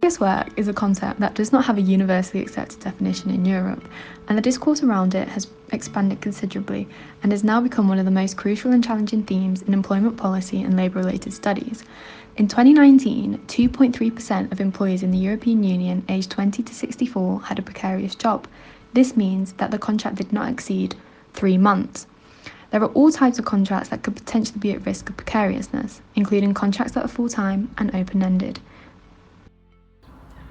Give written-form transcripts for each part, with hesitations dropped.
Precarious work is a concept that does not have a universally accepted definition in Europe, and the discourse around it has expanded considerably and has now become one of the most crucial and challenging themes in employment policy and labour-related studies. In 2019, 2.3% of employees in the European Union aged 20 to 64 had a precarious job. This means that the contract did not exceed 3 months. There are all types of contracts that could potentially be at risk of precariousness, including contracts that are full-time and open-ended.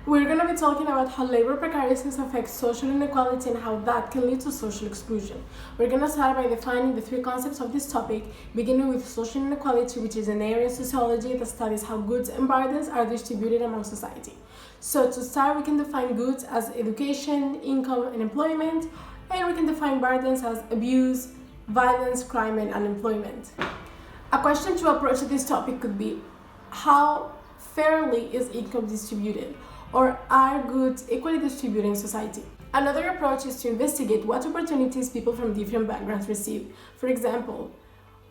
We're going to be talking about how labor precariousness affects social inequality and how that can lead to social exclusion. We're going to start by defining the three concepts of this topic, beginning with social inequality, which is an area of sociology that studies how goods and burdens are distributed among society. So to start, we can define goods as education, income, and employment, and we can define burdens as abuse, violence, crime, and unemployment. A question to approach this topic could be, how fairly is income distributed? Or are goods equally distributed in society? Another approach is to investigate what opportunities people from different backgrounds receive. For example,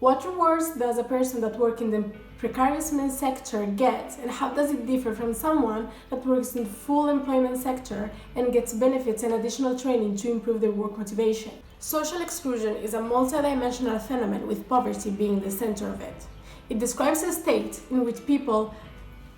what rewards does a person that works in the precariousness sector get, and how does it differ from someone that works in the full employment sector and gets benefits and additional training to improve their work motivation? Social exclusion is a multidimensional phenomenon, with poverty being the center of it. It describes a state in which people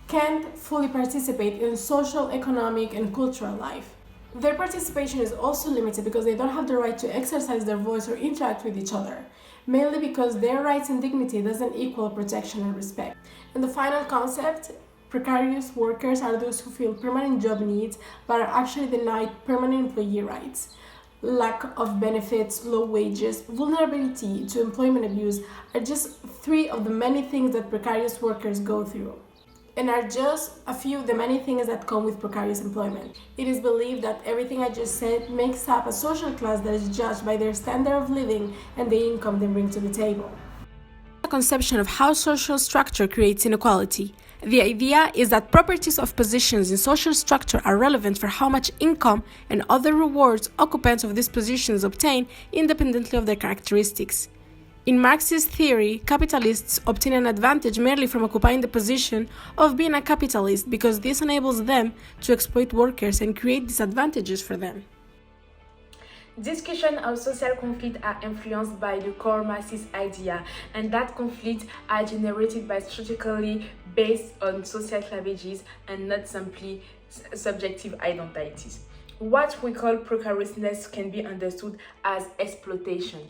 can't fully participate in social, economic, and cultural life. Their participation is also limited because they don't have the right to exercise their voice or interact with each other, mainly because their rights and dignity doesn't equal protection and respect. And the final concept, precarious workers are those who feel permanent job needs but are actually denied permanent employee rights. Lack of benefits, low wages, vulnerability to employment abuse are just three of the many things that precarious workers go through, and are just a few of the many things that come with precarious employment. It is believed that everything I just said makes up a social class that is judged by their standard of living and the income they bring to the table. A conception of how social structure creates inequality. The idea is that properties of positions in social structure are relevant for how much income and other rewards occupants of these positions obtain independently of their characteristics. In Marxist theory, capitalists obtain an advantage merely from occupying the position of being a capitalist because this enables them to exploit workers and create disadvantages for them. Discussion of social conflict are influenced by the core Marxist idea, and that conflict are generated by strategically based on social cleavages and not simply subjective identities. What we call precariousness can be understood as exploitation,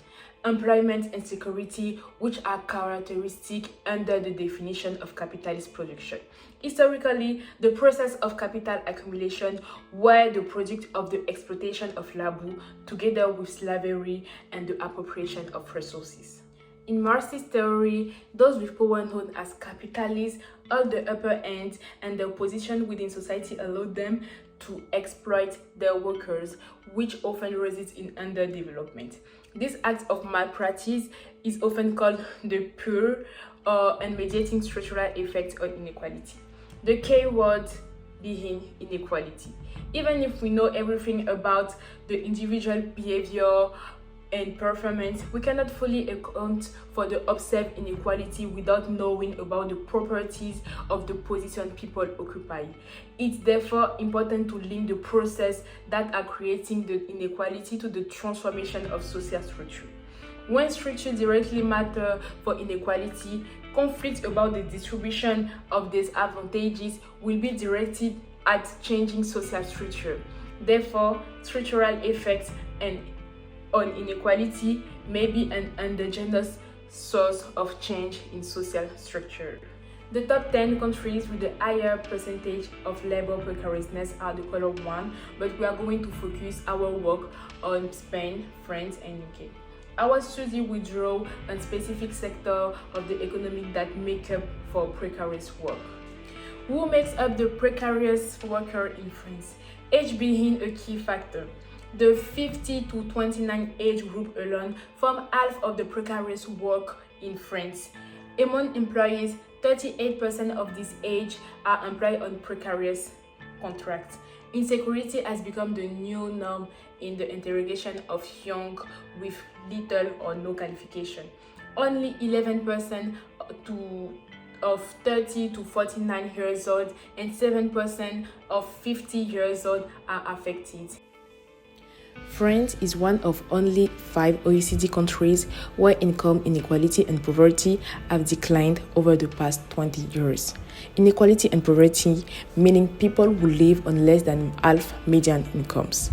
employment insecurity, which are characteristic under the definition of capitalist production. Historically, the process of capital accumulation were the product of the exploitation of labor together with slavery and the appropriation of resources. In Marxist theory, those with power known as capitalists hold the upper hand, and their position within society allowed them to exploit their workers, which often results in underdevelopment. This act of malpractice is often called the pure and mediating structural effect on inequality. The key word being inequality. Even if we know everything about the individual behavior and performance, we cannot fully account for the observed inequality without knowing about the properties of the position people occupy. It's therefore important to link the process that are creating the inequality to the transformation of social structure. When structure directly matter for inequality, conflict about the distribution of these advantages will be directed at changing social structure. Therefore, structural effects on inequality may be an endogenous source of change in social structure. The top 10 countries with the higher percentage of labor precariousness are the color one, but we are going to focus our work on Spain, France, and UK. Our study will draw on specific sector of the economy that make up for precarious work. Who makes up the precarious worker in France? Age being a key factor. The 50 to 29 age group alone form half of the precarious work in France. Among employees, 38% of this age are employed on precarious contracts. Insecurity has become the new norm in the interrogation of young with little or no qualification. Only 11% to of 30 to 49 years old, and 7% of 50 years old are affected. France is one of only 5 OECD countries where income inequality and poverty have declined over the past 20 years. Inequality and poverty meaning people who live on less than half median incomes.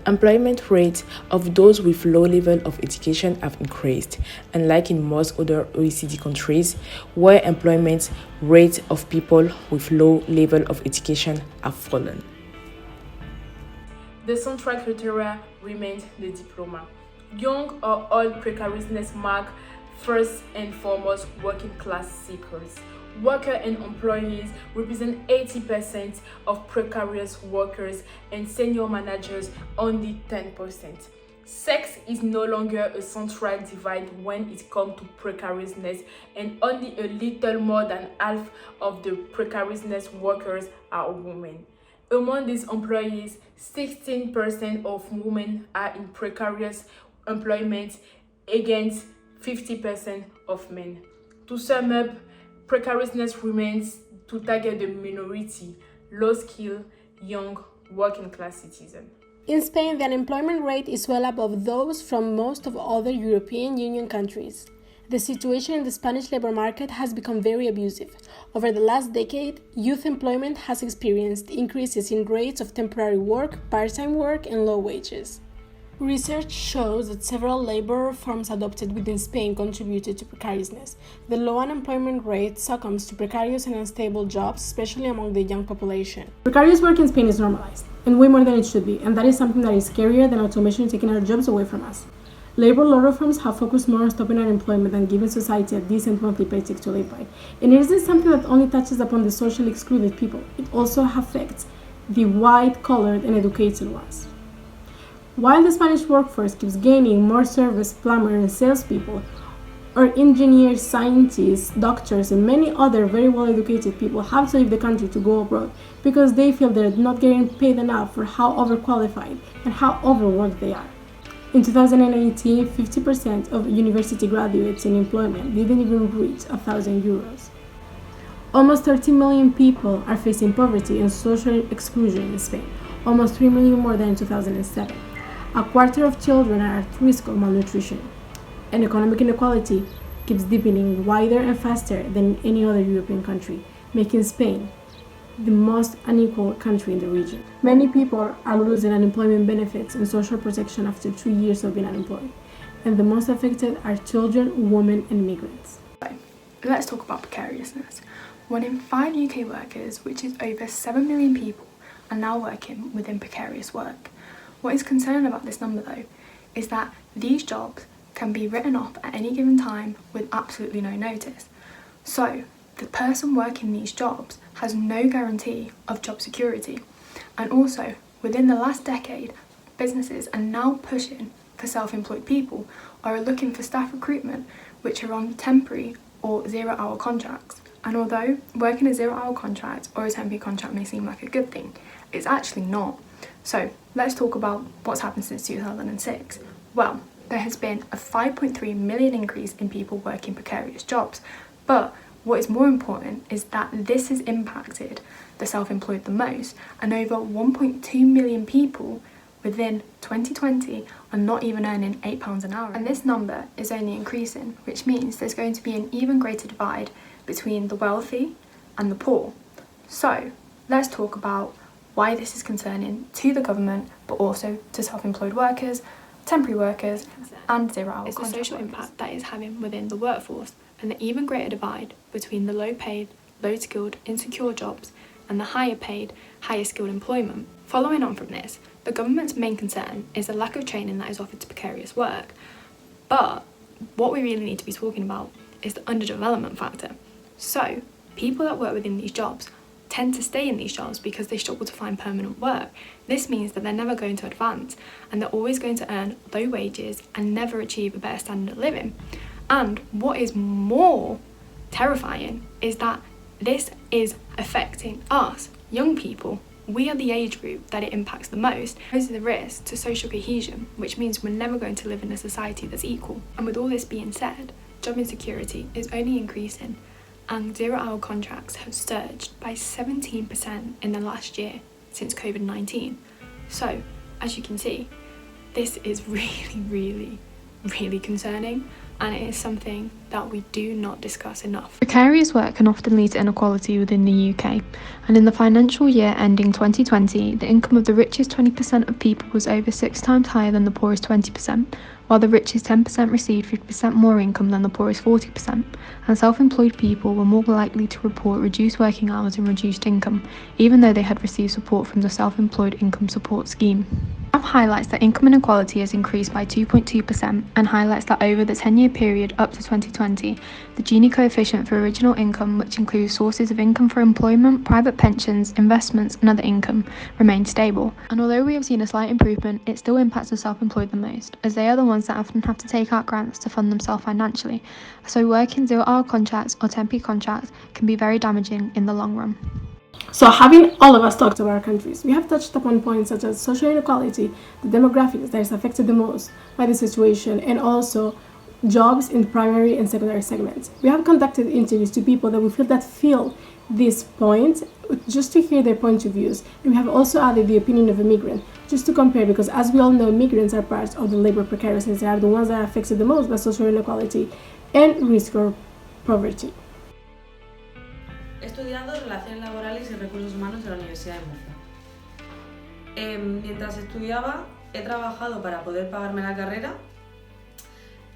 Employment rates of those with low level of education have increased, unlike in most other OECD countries, where employment rates of people with low level of education have fallen. The central criteria remains the diploma. Young or old precariousness mark first and foremost working class seekers. Workers and employees represent 80% of precarious workers, and senior managers only 10%. Sex is no longer a central divide when it comes to precariousness, and only a little more than half of the precariousness workers are women. Among these employees, 16% of women are in precarious employment against 50% of men. To sum up, precariousness remains to target the minority, low-skilled, young, working-class citizens. In Spain, the unemployment rate is well above those from most of other European Union countries. The situation in the Spanish labor market has become very abusive. Over the last decade, youth employment has experienced increases in rates of temporary work, part-time work, and low wages. Research shows that several labor reforms adopted within Spain contributed to precariousness. The low unemployment rate succumbs to precarious and unstable jobs, especially among the young population. Precarious work in Spain is normalized, and way more than it should be, and that is something that is scarier than automation taking our jobs away from us. Labor law reforms have focused more on stopping unemployment and giving society a decent monthly paycheck to live by. And it isn't something that only touches upon the socially excluded people, it also affects the white-collared and educated ones. While the Spanish workforce keeps gaining more service, plumber, and salespeople, our engineers, scientists, doctors, and many other very well-educated people have to leave the country to go abroad because they feel they're not getting paid enough for how overqualified and how overworked they are. In 2018, 50% of university graduates in employment didn't even reach €1,000. Almost 30 million people are facing poverty and social exclusion in Spain, almost 3 million more than in 2007. A quarter of children are at risk of malnutrition, and economic inequality keeps deepening wider and faster than any other European country, making Spain the most unequal country in the region. Many people are losing unemployment benefits and social protection after 2 years of being unemployed, and the most affected are children, women, and migrants. So, let's talk about precariousness. 1 in 5 UK workers, which is over 7 million people, are now working within precarious work. What is concerning about this number though, is that these jobs can be written off at any given time with absolutely no notice. So, the person working these jobs has no guarantee of job security. And also, within the last decade, businesses are now pushing for self-employed people or are looking for staff recruitment which are on temporary or 0-hour contracts. And although working a 0-hour contract or a temporary contract may seem like a good thing, it's actually not. So let's talk about what's happened since 2006. Well, there has been a 5.3 million increase in people working precarious jobs, but what is more important is that this has impacted the self-employed the most, and over 1.2 million people within 2020 are not even earning £8 an hour. And this number is only increasing, which means there's going to be an even greater divide between the wealthy and the poor. So let's talk about why this is concerning to the government, but also to self-employed workers, temporary workers, and 0-hour It's contract the social workers. impact that is having within the workforce, and the even greater divide between the low-paid, low-skilled, insecure jobs and the higher-paid, higher-skilled employment. Following on from this, the government's main concern is the lack of training that is offered to precarious work. But what we really need to be talking about is the underdevelopment factor. So, people that work within these jobs tend to stay in these jobs because they struggle to find permanent work. This means that they're never going to advance, and they're always going to earn low wages and never achieve a better standard of living. And what is more terrifying is that this is affecting us, young people. We are the age group that it impacts the most. Those are the risks to social cohesion, which means we're never going to live in a society that's equal. And with all this being said, job insecurity is only increasing, and zero-hour contracts have surged by 17% in the last year since COVID-19. So, as you can see, this is really concerning, and it is something that we do not discuss enough. Precarious work can often lead to inequality within the UK, and in the financial year ending 2020, the income of the richest 20% of people was over 6 times higher than the poorest 20%, while the richest 10% received 50% more income than the poorest 40%, and self-employed people were more likely to report reduced working hours and reduced income, even though they had received support from the Self-Employed Income Support Scheme. The graph highlights that income inequality has increased by 2.2% and highlights that over the 10-year period up to 2020, the Gini coefficient for original income, which includes sources of income for employment, private pensions, investments and other income, remained stable. And although we have seen a slight improvement, it still impacts the self-employed the most, as they are the ones that often have to take out grants to fund themselves financially. So working zero-hour contracts or temporary contracts can be very damaging in the long run. So having all of us talked about our countries, we have touched upon points such as social inequality, the demographics that is affected the most by the situation, and also jobs in primary and secondary segments. We have conducted interviews to people that we feel this point, just to hear their point of views. And we have also added the opinion of a migrant, just to compare, because as we all know, migrants are part of the labor precariousness. They are the ones that are affected the most by social inequality and risk of poverty. He estudiado Relaciones Laborales y Recursos Humanos en la Universidad de Murcia. Mientras estudiaba, he trabajado para poder pagarme la carrera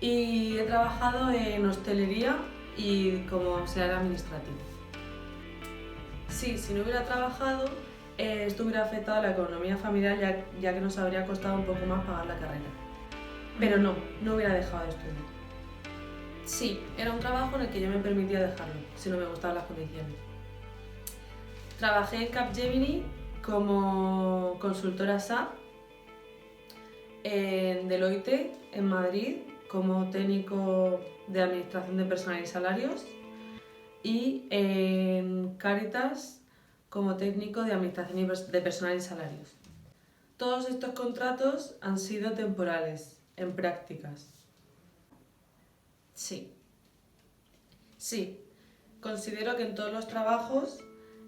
y he trabajado en hostelería y como auxiliar administrativo. Sí, si no hubiera trabajado, esto hubiera afectado a la economía familiar ya que nos habría costado un poco más pagar la carrera. Pero no hubiera dejado de estudiar. Sí, era un trabajo en el que yo me permitía dejarlo, si no me gustaban las condiciones. Trabajé en Capgemini como consultora SAP, en Deloitte, en Madrid, como técnico de administración de personal y salarios, y en Cáritas como técnico de administración de personal y salarios. Todos estos contratos han sido temporales, en prácticas. Sí, considero que en todos los trabajos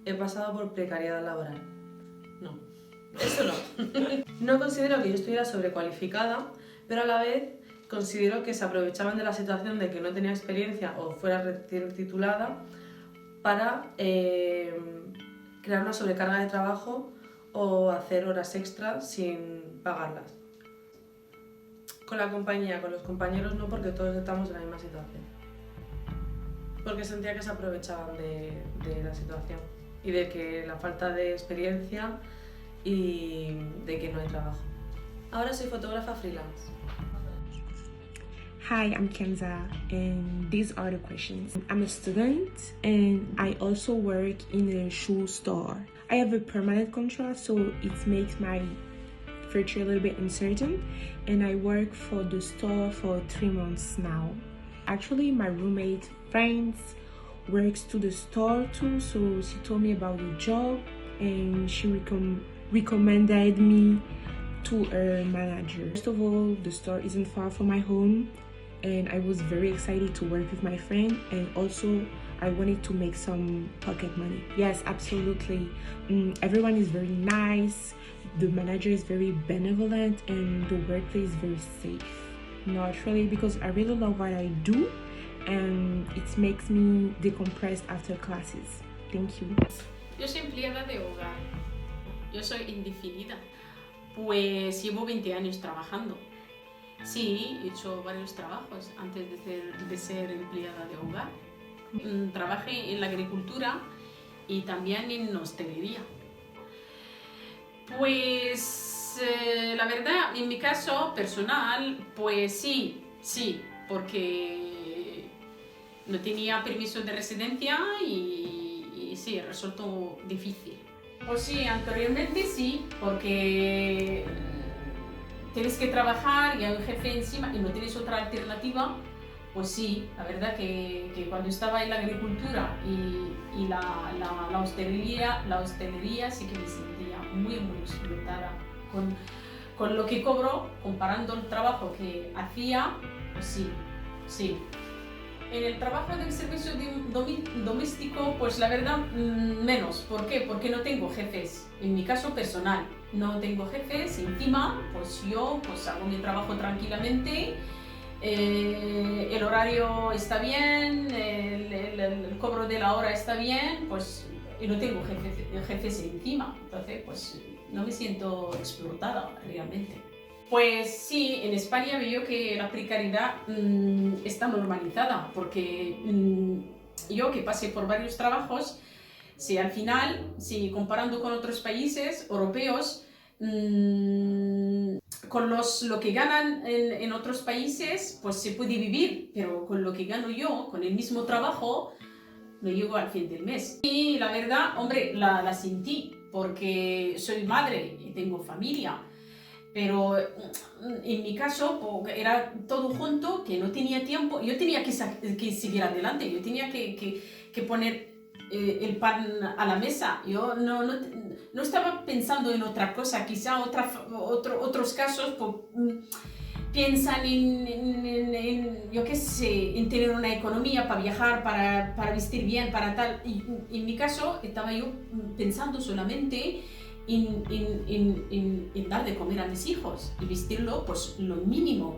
he pasado por precariedad laboral. No, eso no. No considero que yo estuviera sobrecualificada, pero a la vez considero que se aprovechaban de la situación de que no tenía experiencia o fuera recién titulada para crear una sobrecarga de trabajo o hacer horas extras sin pagarlas. Con la compañía, con los compañeros no, porque todos estamos en la misma situación. Porque sentía que se aprovechaban de la situación y de que la falta de experiencia y de que no hay trabajo. Ahora soy fotógrafa freelance. Hi, I'm Kenza, and these are the questions. I'm a student, and I also work in a shoe store. I have a permanent contract, so it makes my future a little bit uncertain, and I work for the store for 3 months now. Actually, my roommate friends works to the store too, so she told me about the job, and she recommended me to her manager. First of all, the store isn't far from my home, and I was very excited to work with my friend, and also I wanted to make some pocket money. Yes, absolutely. Everyone is very nice, the manager is very benevolent, and the workplace is very safe. Not really, because I really love what I do, and it makes me decompress after classes. Thank you. Yo soy empleada de hogar. Yo soy indefinida. Pues llevo 20 años trabajando. Sí, he hecho varios trabajos antes de ser empleada de hogar. Trabajé en la agricultura y también en hostelería. Pues la verdad, en mi caso personal, pues sí, porque no tenía permiso de residencia y sí, resultó difícil. Pues sí, anteriormente sí, porque tienes que trabajar y hay un jefe encima y no tienes otra alternativa. Pues sí, la verdad que cuando estaba en la agricultura y la hostelería sí que me sentía muy explotada con lo que cobro, comparando el trabajo que hacía, pues sí. En el trabajo del servicio doméstico, pues la verdad, menos. ¿Por qué? Porque no tengo jefes. En mi caso personal, no tengo jefes. Encima, pues yo pues hago mi trabajo tranquilamente. El horario está bien, el cobro de la hora está bien, pues y no tengo jefes encima. Entonces, pues no me siento explotada realmente. Pues sí, en España veo que la precariedad está normalizada, porque yo que pasé por varios trabajos, si al final, si comparando con otros países europeos, con lo que ganan en otros países, pues se puede vivir, pero con lo que gano yo, con el mismo trabajo, no llego al fin del mes. Y la verdad, hombre, la sentí, porque soy madre y tengo familia. Pero en mi caso era todo junto, que no tenía tiempo. Yo tenía que seguir adelante, yo tenía que poner el pan a la mesa. Yo no estaba pensando en otra cosa. Quizá otros casos piensan yo qué sé, en tener una economía para viajar, para vestir bien, para tal. Y en mi caso estaba yo pensando solamente en dar de comer a mis hijos y vestirlo pues lo mínimo.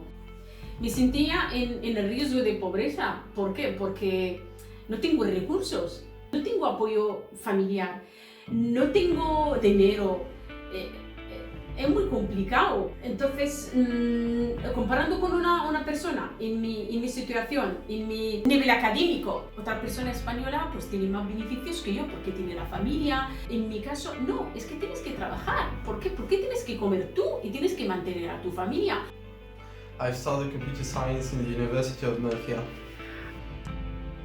Me sentía en el riesgo de pobreza. ¿Por qué? Porque no tengo recursos, no tengo apoyo familiar, no tengo dinero. Es muy complicado. Entonces, comparando con una persona en mi situación, en mi nivel académico, otra persona española pues tiene más beneficios que yo porque tiene la familia. En mi caso, no, es que tienes que trabajar. ¿Por qué? Porque tienes que comer tú y tienes que mantener a tu familia. I studied computer science in the University of Murcia.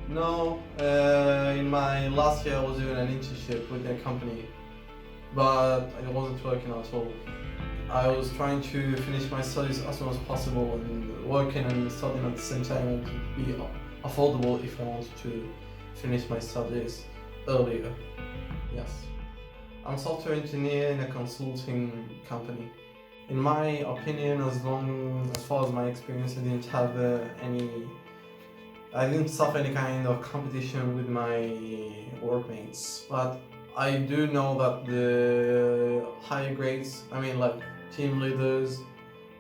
No, in my last year I was doing an internship with a company, but I wasn't working at all. I was trying to finish my studies as soon as possible, and working and studying at the same time would be affordable if I wanted to finish my studies earlier. Yes. I'm a software engineer in a consulting company. In my opinion, as far as my experience, I didn't suffer any kind of competition with my workmates, but I do know that the higher grades, like team leaders,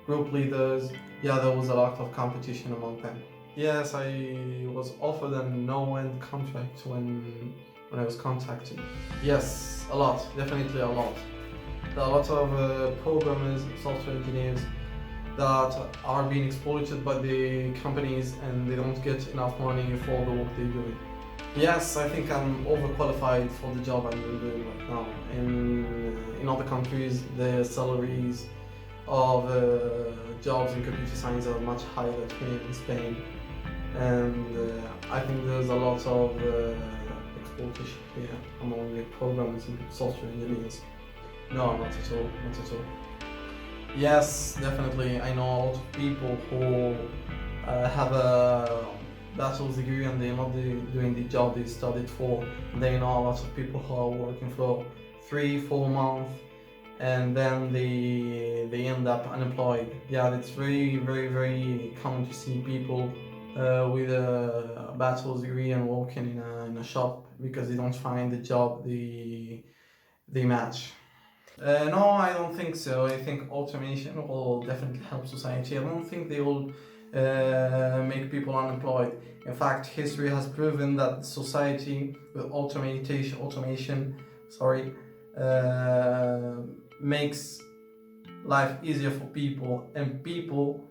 group leaders, there was a lot of competition among them. Yes, I was offered a no-end contract when I was contacted. Yes, a lot, definitely a lot. There are a lot of programmers, software engineers that are being exploited by the companies and they don't get enough money for the work they're doing. Yes, I think I'm overqualified for the job I'm doing right now. In other countries, the salaries of jobs in computer science are much higher than here in Spain. And I think there's a lot of exploitation here among the programmers and software engineers. No, not at all, not at all. Yes, definitely, I know a lot of people who have a bachelor's degree and they're not doing the job they studied for. They know a lot of people who are working for 3-4 months and then they end up unemployed. Yeah, it's very, very, very common to see people with a bachelor's degree and working in a shop because they don't find the job they match. No, I don't think so. I think automation will definitely help society. I don't think they will make people unemployed. In fact, history has proven that society with automation makes life easier for people, and people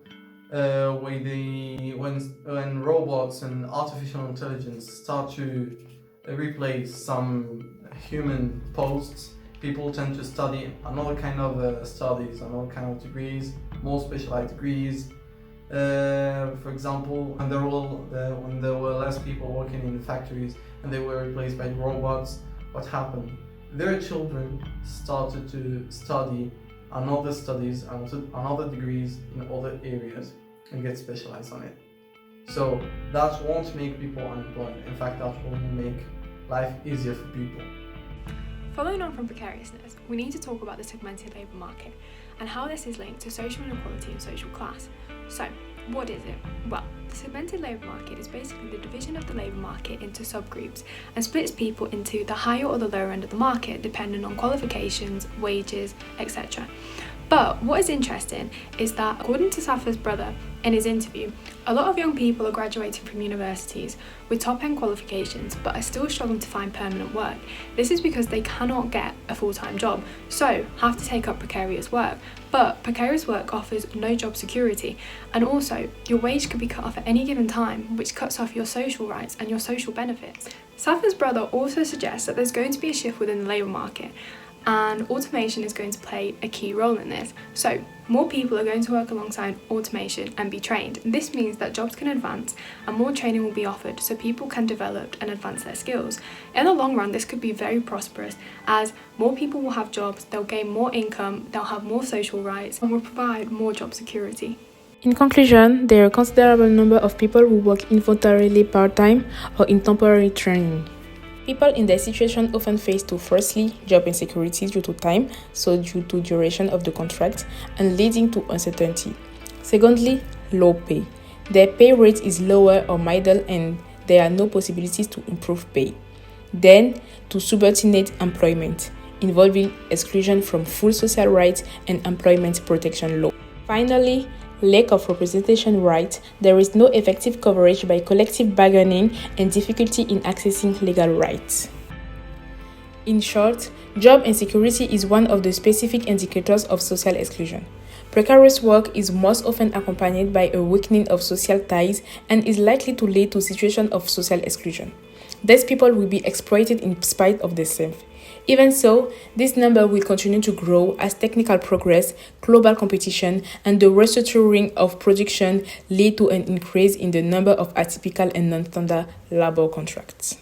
when robots and artificial intelligence start to replace some human posts, people tend to study another kind of studies, another kind of degrees, more specialized degrees. For example, when there were less people working in the factories and they were replaced by robots, what happened? Their children started to study another studies, another degrees in other areas and get specialized on it. So that won't make people unemployed. In fact, that will make life easier for people. Following on from precariousness, we need to talk about the segmented labour market and how this is linked to social inequality and social class. So, What is it? Well, the segmented labour market is basically the division of the labour market into subgroups and splits people into the higher or the lower end of the market depending on qualifications, wages, etc. But what is interesting is that, according to Safa's brother in his interview, a lot of young people are graduating from universities with top-end qualifications but are still struggling to find permanent work. This is because they cannot get a full-time job, so have to take up precarious work. But precarious work offers no job security, and also your wage could be cut off at any given time, which cuts off your social rights and your social benefits. Safa's brother also suggests that there's going to be a shift within the labour market, and automation is going to play a key role in this. So more people are going to work alongside automation and be trained. This means that jobs can advance and more training will be offered so people can develop and advance their skills. In the long run, this could be very prosperous as more people will have jobs, they'll gain more income, they'll have more social rights, and will provide more job security. In conclusion, there are a considerable number of people who work involuntarily part-time or in temporary training. People in their situation often face firstly, job insecurity due to time, so due to duration of the contract, and leading to uncertainty. Secondly, low pay. Their pay rate is lower or middle and there are no possibilities to improve pay. Then, to subordinate employment, involving exclusion from full social rights and employment protection law. Finally, lack of representation right, there is no effective coverage by collective bargaining and difficulty in accessing legal rights. In short, job insecurity is one of the specific indicators of social exclusion. Precarious work is most often accompanied by a weakening of social ties and is likely to lead to situations of social exclusion. These people will be exploited in spite of themselves. Even so, this number will continue to grow as technical progress, global competition, and the restructuring of production lead to an increase in the number of atypical and non-standard labor contracts.